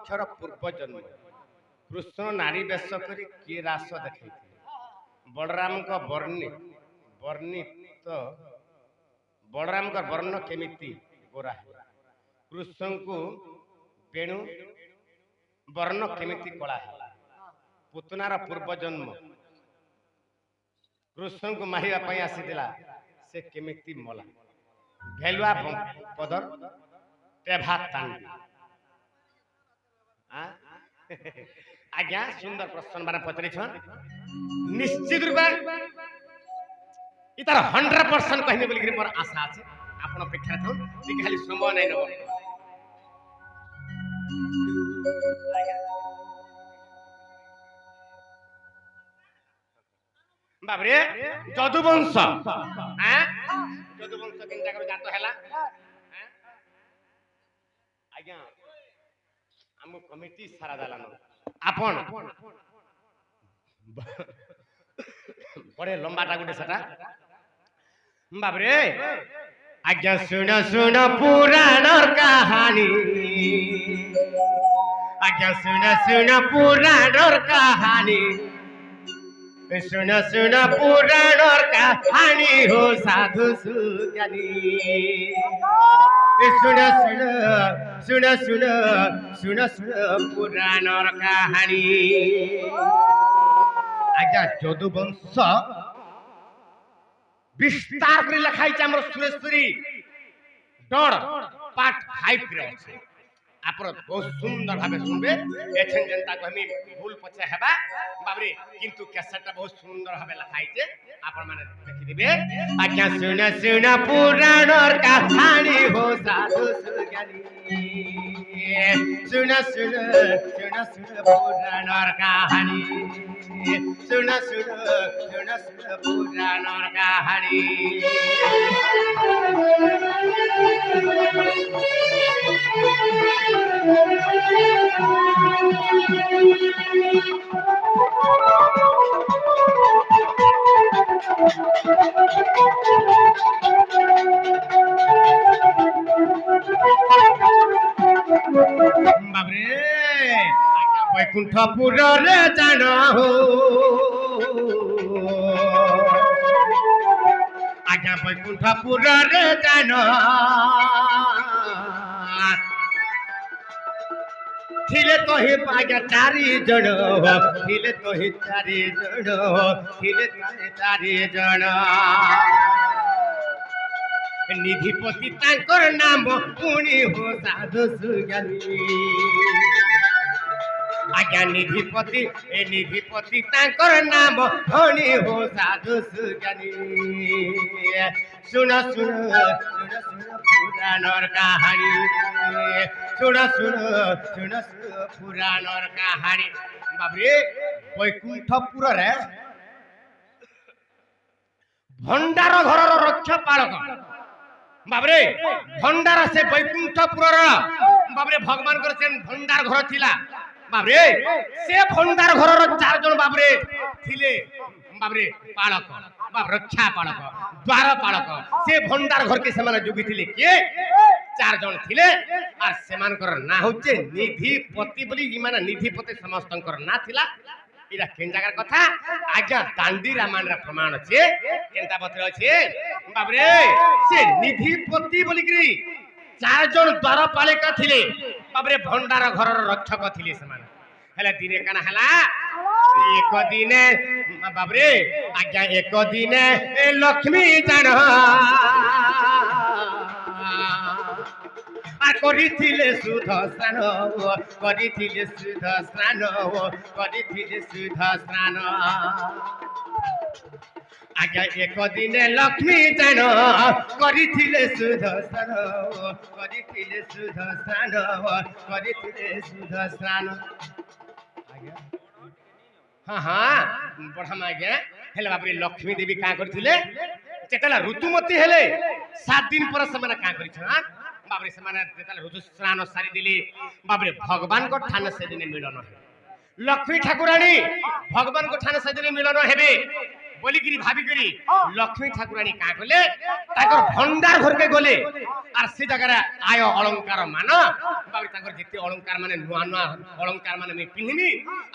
ପକ୍ଷର ପୂର୍ବ ଜନ୍ମ କୃଷ୍ଣ ନାରୀ ବେଶ କରି କିଏ ରାସ ଦେଖାଇଥିଲେ ବଳରାମଙ୍କ ବର୍ଣ୍ଣିତ ବଳରାମଙ୍କ ବର୍ଣ୍ଣ କେମିତି ଗୋରା ହେଲା କୃଷ୍ଣଙ୍କୁ ବେଣୁ ବର୍ଣ୍ଣ କେମିତି କଳା ହେଲା ପୁତନାର ପୂର୍ବ ଜନ୍ମ କୃଷ୍ଣଙ୍କୁ ମାରିବା ପାଇଁ ଆସିଥିଲା ସେ କେମିତି ମଲା ଭେଲୁଆ ପଦର ତେଭା ତାଣ୍ଡି आज्ञा सुंदर प्रश्न बारे पचरी निश्चित रूप इतार 100% कहने बोली मोर आशा अच्छे आपण अपेक्षा था खाली समय नहीं नब बाबरे जदुवंश जदुवंश केन जाकर जात हैला आज्ञा हम कमिटी सारा दालान आपण बड़े लंबाटा गुटे सटा बाबरे आज्ञा सुन सुन पुराणर कहानी आज्ञा सुन सुन पुराणर कहानी सुन सुन पुराणर कहानी हो साधु सुज्ञानी सुन सुन सुन सुन सुन सुन पुराणर कहानी आज्ञा जदुवंश विस्तार कर लिखाई हमर सुरेश्वरी डर पार्ट 5 रे अछि आप बहुत सुंदर भावे सुनबे एछन जनता को हमी भूल पछे हेबा बाबरे किंतु कैसेटटा बहुत सुंदर भावे लिखाई छे आपण माने देखि दिबे आज्ञा सुन सुन पुराणर कहानी हो साधु सुज्ञानी सुन सुन सुन सुन पुराणर कहानी सुन सुन सुन सुन पुराणर कहानी बाबरे वैकुंठपुर रे जाना हो आज्ञा वैकुंठपुर रे जाना थिले तो ही आज्ञा चारि जन थिले तो ही चारि जन थिले चारि जन निधिपति तांकर नाम पुणी हो साधु सुज्ञानी आज्ञा निधिपति तांकर नाम पुणी हो साधु सुज्ञानी सुन सुन सुन सुन पुराणर कहानी सुन सुन सुन सुन पुराणर कहानी बाबरे वैकुंठपुर रे भंडार घरर रक्षापालक बाबरे भंडार से वैकुंठपुर बाबरे भगवान कर से भंडार घर थिला बाबरे से भंडार घरर 4 जन बाबरे थिले बाबरे पालक बाब रक्षा पालक द्वार पालक से भंडार घर के समान जोगी थिले के 4 जन थिले आ समान कर ना होचे निधिपति बोली माने निधिपति समस्तंकर ना थिला इरा केन जगह कथा आज्ञा दांडी रामायण रा प्रमाण छे केनता पत्र छे बाबरे से निधिपति बोली करी 4 जन द्वारपालिका थिले बाबरे भंडार घर रक्षक थिले समान हला दिने काना हला एक दिने बाबरे आज्ञा एक दिने लक्ष्मी जान करिथिले सुध स्नान करिथिले सुध स्नान करिथिले सुध स्नान आज्ञा एक दिने लक्ष्मी जान करिथिले सुध स्नान करिथिले सुध स्नान करिथिले सुध स्नान हाँ हाँ बढ़ाम आज्ञा हेले बाबरे लक्ष्मी देवी का करथिले जेतला ऋतुमती हेले 7 दिन पर समान का करिछ बाबरे समान जेतला ऋतु स्नान सारी दिली बाबरे भगवान को ठान से दिन मिलन है लक्ष्मी ठाकुरानी भगवान को ठान से दिन मिलन हेबे बोलिकी भाविकी लक्ष्मी ठाकुराणी क्या कले भंडार घर के गले और से जगह आय अलंकार मान जिते अलंकार मान नुआ नुआ अलंकार मान पिंधमी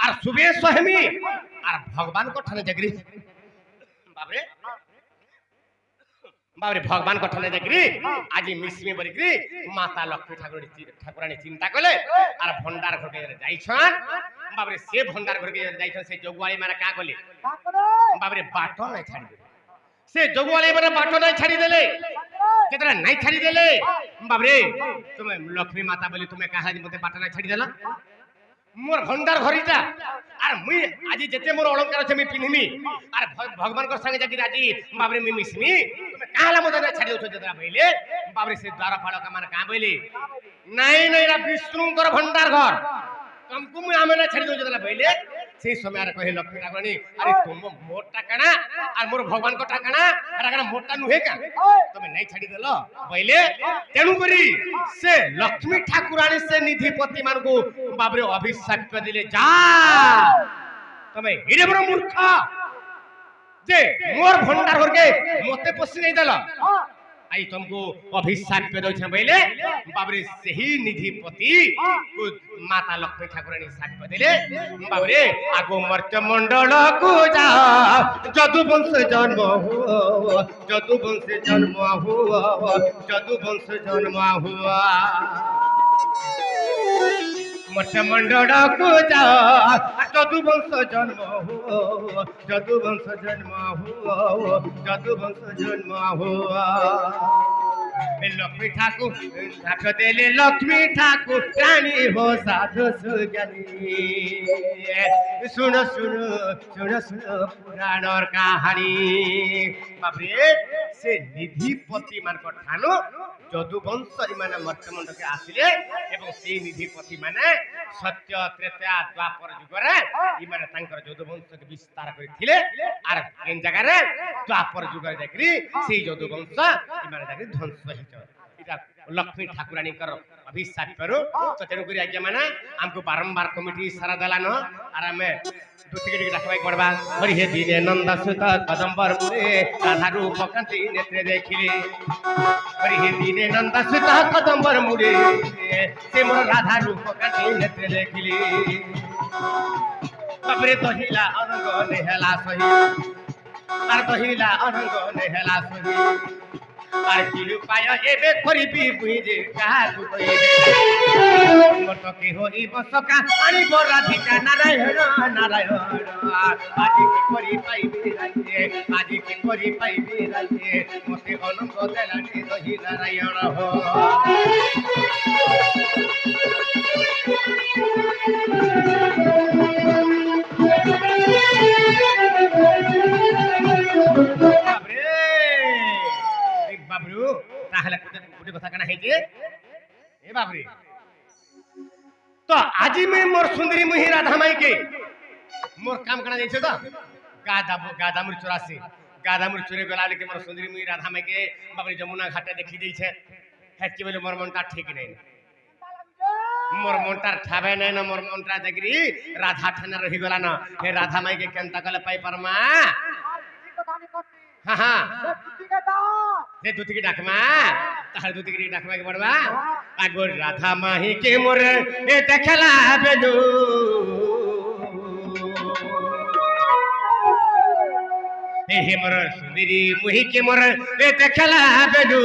और शुभेश हेमी और भगवान को ठाने जाकरी बाबरे बाबरे भगवान को ठाने जाकरी आज मिसमी बोलिकी माता लक्ष्मी ठाकुराणी चिंता कले और भंडार घर के जाइछन बाबरे से भंडार घर के जाइछन से जोगवाली माने का कले बाबरे बाटो नहीं छाड़ी दे से जोगवाली माने बाटो नहीं छाड़ी देले केतरा नहीं छाड़ी देले बाबरे तुम्हें लक्ष्मी माता बोली तुम्हें कहा जे मते बाटो नहीं छाड़ी देला मोर भंडार घरीटा और मुई आज जेते मोर अलंकार छे मी पिनमी और भगवान को संगे जाकी आज बाबरे मी मिसमी तुम्हें काला मते नहीं छाड़ी दो जतरा बोले बाबरे से द्वार फाड़का माने का बोली नहीं नहीं रा विष्णु कर भंडार घर तुमको मैं आमे ना छाड़ी दो जतरा बोले से समय कहे लक्ष्मी ठाकुराणी अरे तुम मोर टाकना और मोर भगवान को टाकना अरे मोटा नुहे का तुम्हें नहीं छाड़ी देलो पहले तेणु करी से लक्ष्मी ठाकुराणी से निधिपति मान को बाबरे अभिशाप दिले जा तुम्हें हिरे बड़ मूर्ख जे मोर भंडार करके मते पसी नहीं देलो आई तुमको अभिशाप पे दोछ पहले बाबरे सही निधिपति को माता लक्ष्मी ठाकुराणी शाप दिले बाबरे आगो मर्त्य मंडल को जा जदु वंश जन्म हुआ जदु वंश जन्म हुआ जदु वंश जन्म हुआ मर्त्य मंडल को जा जदु वंश जन्म हुआ जदु वंश जन्म हुआ जदु वंश जन्म हुआ लक्ष्मी ठाकुर ठाकुर देले लक्ष्मी ठाकुर रानी हो साधु सुज्ञानी सुनो सुनो सुनो सुनो पुराण और कहानी बाबरे से निधिपति मान को ठानो जदुवंश माने मर्त्यमंड के आसिले एवं से निधिपति माने सत्य त्रेता द्वापर युग रे ई माने तांकर जदुवंश के विस्तार करथिले आर केन जगह रे द्वापर युग रे जाकरी से जदुवंश ई माने जाकरी ध्वंस हिच इटा लक्ष्मी ठाकुराणी कर अभिशाप करू तो तेनु करी आज्ञा माने हमको बारंबार कमिटी सारा दलान आर हमें दुतिके डाकबाई पड़बा हरि हे दिने नंद सुत कदम्बर मुरे राधा रूप कांति नेत्रे देखिले हरि हे दिने नंद सुत कदम्बर मुरे से मोर राधा रूप कांति नेत्रे देखिले तबरे तहिला अरंग नेहला सही आर तहिला अरंग नेहला सही आर किलु पाय एबे करिबी बुझे काहा तू कइबे मोर तो के होई बसका आनी राधिका नारायण नारायण आज के करि पाइबे राजे आज के करि पाइबे राजे मते अनंग देलानी रही नारायण हो बाबरू ताहले गुटे कथा कना हे जे ए बाबरी तो आज मैं मोर सुंदरी मुही राधा माई के मोर काम कना जाइछे तो गादामुर चौरासी गादामुर चोरे गला लेके मोर सुंदरी मुही राधा माई के बाबरी जमुना घाटे देखि जाइछे हेत के बोले मोर मनटा ठीक नहीं मोर मनटा ठाबे नहीं ना मोर मनटा देखरी राधा ठाना रही गला ना हे राधा माई के केनता कले पाई परमा हां हां दे दुतिके डाकमा तार दुतिके डाकमा के बड़वा आगो राधा माही के मोर ए देखला बेलू हे मोर सुंदरी मुही के मोर ए देखला बेलू